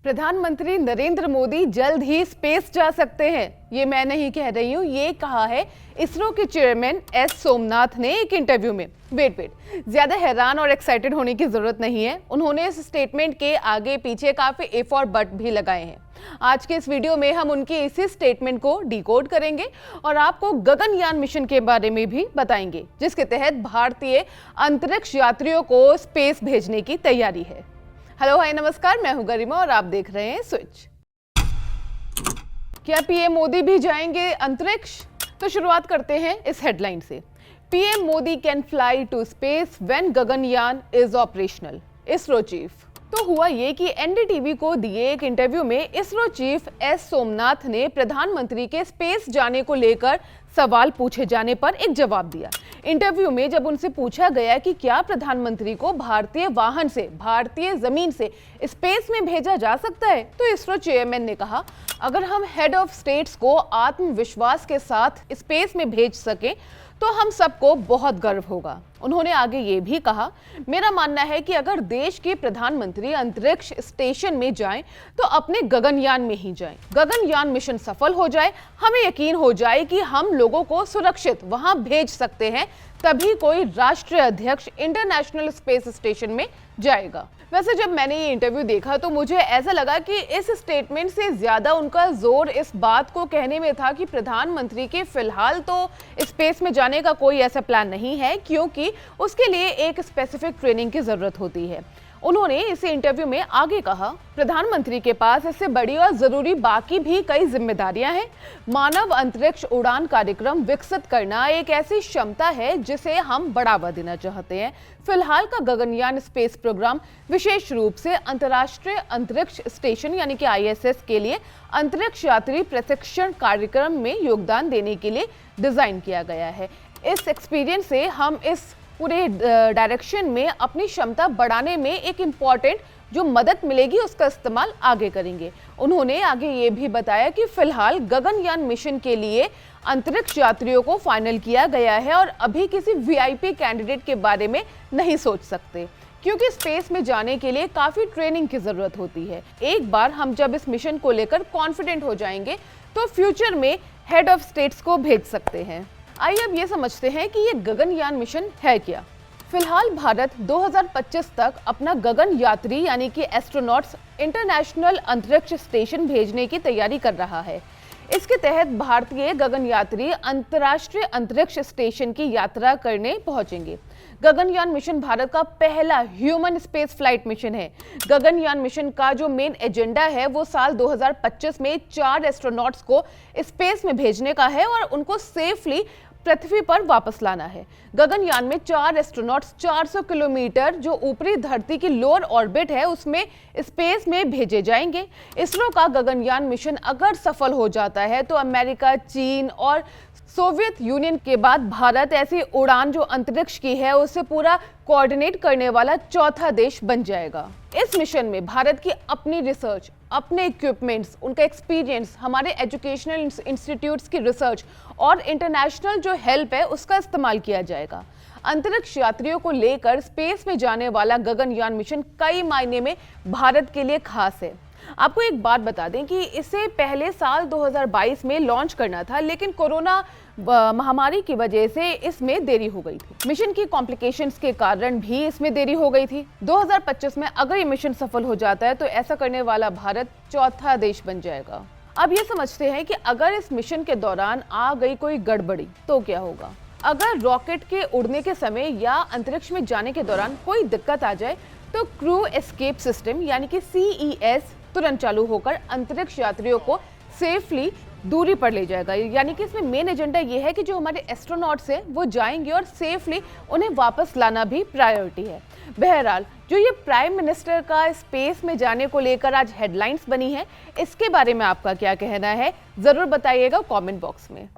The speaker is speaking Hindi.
प्रधानमंत्री नरेंद्र मोदी जल्द ही स्पेस जा सकते हैं। ये मैं नहीं कह रही हूँ, ये कहा है इसरो के चेयरमैन एस सोमनाथ ने एक इंटरव्यू में। वेट ज्यादा हैरान और एक्साइटेड होने की जरूरत नहीं है। उन्होंने इस स्टेटमेंट के आगे पीछे काफी इफ और बट भी लगाए हैं। आज के इस वीडियो में हम उनके इसी स्टेटमेंट को डिकोड करेंगे और आपको गगनयान मिशन के बारे में भी बताएंगे, जिसके तहत भारतीय अंतरिक्ष यात्रियों को स्पेस भेजने की तैयारी है। हेलो हाय नमस्कार, मैं हूं गरिमा और आप देख रहे हैं स्विच। क्या पीएम मोदी भी जाएंगे अंतरिक्ष? तो शुरुआत करते हैं इस हेडलाइन से। PM Modi can fly to space when Gaganyaan is operational, ISRO chief. तो हुआ ये कि एनडीटीवी को दिए एक इंटरव्यू में इसरो चीफ एस सोमनाथ ने प्रधानमंत्री के स्पेस जाने को लेकर सवाल पूछे जाने पर एक जवाब दिया। इंटरव्यू में जब उनसे पूछा गया कि क्या प्रधानमंत्री को भारतीय वाहन से, भारतीय जमीन से स्पेस में भेजा जा सकता है, तो इसरो चेयरमैन ने कहा, अगर हम हेड ऑफ स्टेट्स को आत्मविश्वास के साथ स्पेस में भेज सकें तो हम सबको बहुत गर्व होगा। उन्होंने आगे ये भी कहा, मेरा मानना है कि अगर देश के प्रधानमंत्री अंतरिक्ष स्टेशन में जाएं तो अपने गगनयान में ही जाएं। गगनयान मिशन सफल हो जाए, हमें यकीन हो जाए कि हम लोगों को सुरक्षित वहां भेज सकते हैं, तभी कोई राष्ट्रीय अध्यक्ष इंटरनेशनल स्पेस स्टेशन में जाएगा। वैसे जब मैंने ये इंटरव्यू देखा तो मुझे ऐसा लगा कि इस स्टेटमेंट से ज्यादा उनका जोर इस बात को कहने में था कि प्रधानमंत्री के फिलहाल तो स्पेस में जाने का कोई ऐसा प्लान नहीं है, क्योंकि उसके लिए एक स्पेसिफिक ट्रेनिंग की जरूरत होती है। उन्होंने इस इंटरव्यू में आगे कहा, प्रधानमंत्री के पास इससे बड़ी और जरूरी बाकी भी कई जिम्मेदारियां हैं। मानव अंतरिक्ष उड़ान कार्यक्रम विकसित करना एक ऐसी क्षमता है जिसे हम बढ़ावा देना चाहते हैं। फिलहाल का गगनयान स्पेस प्रोग्राम विशेष रूप से अंतर्राष्ट्रीय अंतरिक्ष स्टेशन यानी कि आईएसएस के लिए अंतरिक्ष यात्री प्रशिक्षण कार्यक्रम में योगदान देने के लिए डिजाइन किया गया है। इस एक्सपीरियंस से हम इस पूरे डायरेक्शन में अपनी क्षमता बढ़ाने में एक इम्पॉर्टेंट जो मदद मिलेगी उसका इस्तेमाल आगे करेंगे। उन्होंने आगे ये भी बताया कि फिलहाल गगनयान मिशन के लिए अंतरिक्ष यात्रियों को फाइनल किया गया है और अभी किसी वीआईपी कैंडिडेट के बारे में नहीं सोच सकते, क्योंकि स्पेस में जाने के लिए काफी ट्रेनिंग की जरूरत होती है। एक बार हम जब इस मिशन को लेकर कॉन्फिडेंट हो जाएंगे तो फ्यूचर में हेड ऑफ स्टेट्स को भेज सकते हैं। आइए अब ये समझते हैं कि ये गगनयान मिशन है क्या। फिलहाल भारत 2025 तक अपना गगन यात्री यानी कि एस्ट्रोनॉट्स इंटरनेशनल अंतरिक्ष स्टेशन भेजने की तैयारी कर रहा है। इसके तहत भारतीय गगन यात्री अंतर्राष्ट्रीय अंतरिक्ष स्टेशन की यात्रा करने पहुंचेंगे। गगनयान मिशन भारत का पहला ह्यूमन स्पेस फ्लाइट मिशन है। गगनयान मिशन का जो मेन एजेंडा है वो साल 2025 में 4 एस्ट्रोनॉट्स को स्पेस में भेजने का है और उनको सेफली पृथ्वी पर वापस लाना है। गगनयान में 4 एस्ट्रोनॉट्स 400 किलोमीटर जो ऊपरी धरती की लोअर ऑर्बिट है उसमें स्पेस में भेजे जाएंगे। इसरो का गगनयान मिशन अगर सफल हो जाता है तो अमेरिका, चीन और सोवियत यूनियन के बाद भारत ऐसी उड़ान जो अंतरिक्ष की है उसे पूरा कोऑर्डिनेट करने वाला चौथा देश बन जाएगा। इस मिशन में भारत की अपनी रिसर्च, अपने इक्विपमेंट्स, उनका एक्सपीरियंस, हमारे एजुकेशनल इंस्टीट्यूट्स की रिसर्च और इंटरनेशनल जो हेल्प है उसका इस्तेमाल किया जाएगा। अंतरिक्ष यात्रियों को लेकर स्पेस में जाने वाला गगनयान मिशन कई मायने में भारत के लिए खास है। आपको एक बात बता दें कि इसे पहले साल 2022 में लॉन्च करना था, लेकिन कोरोना महामारी की वजह से इसमें देरी हो गई थी। मिशन की कॉम्प्लिकेशंस के कारण भी इसमें देरी हो गई थी। 2025 में अगर ये मिशन सफल हो जाता है तो ऐसा करने वाला भारत चौथा देश बन जाएगा। अब ये समझते हैं कि अगर इस मिशन के दौरान आ गई कोई गड़बड़ी तो क्या होगा। अगर रॉकेट के उड़ने के समय या अंतरिक्ष में जाने के दौरान कोई दिक्कत आ जाए तो क्रू एस्केप सिस्टम यानी कि CES तुरंत चालू होकर अंतरिक्ष यात्रियों को सेफली दूरी पर ले जाएगा। यानी कि इसमें मेन एजेंडा ये है कि जो हमारे एस्ट्रोनॉट्स हैं वो जाएंगे और सेफली उन्हें वापस लाना भी प्रायोरिटी है। बहरहाल जो ये प्राइम मिनिस्टर का स्पेस में जाने को लेकर आज हेडलाइंस बनी है, इसके बारे में आपका क्या कहना है जरूर बताइएगा कमेंट बॉक्स में।